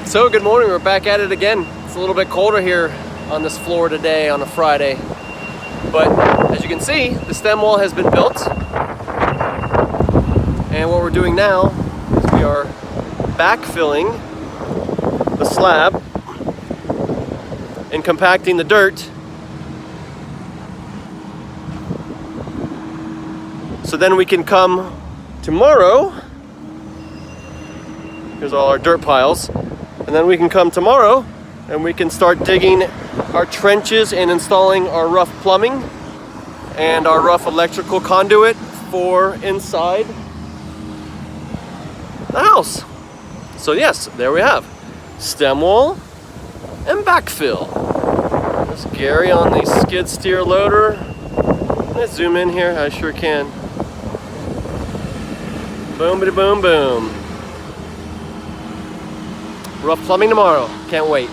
So good morning, we're back at it again. It's a little bit colder here on this floor today on a Friday. But as you can see, the stem wall has been built. And what we're doing now is we are backfilling the slab and compacting the dirt so then we can come tomorrow. Here's all our dirt piles. And then we can come tomorrow and we can start digging our trenches and installing our rough plumbing and our rough electrical conduit for inside the house. So yes, there we have stem wall and backfill. There's Gary on the skid steer loader. Let's zoom in here, I sure can. Boom-a-da boom boom. Rough plumbing tomorrow. Can't wait.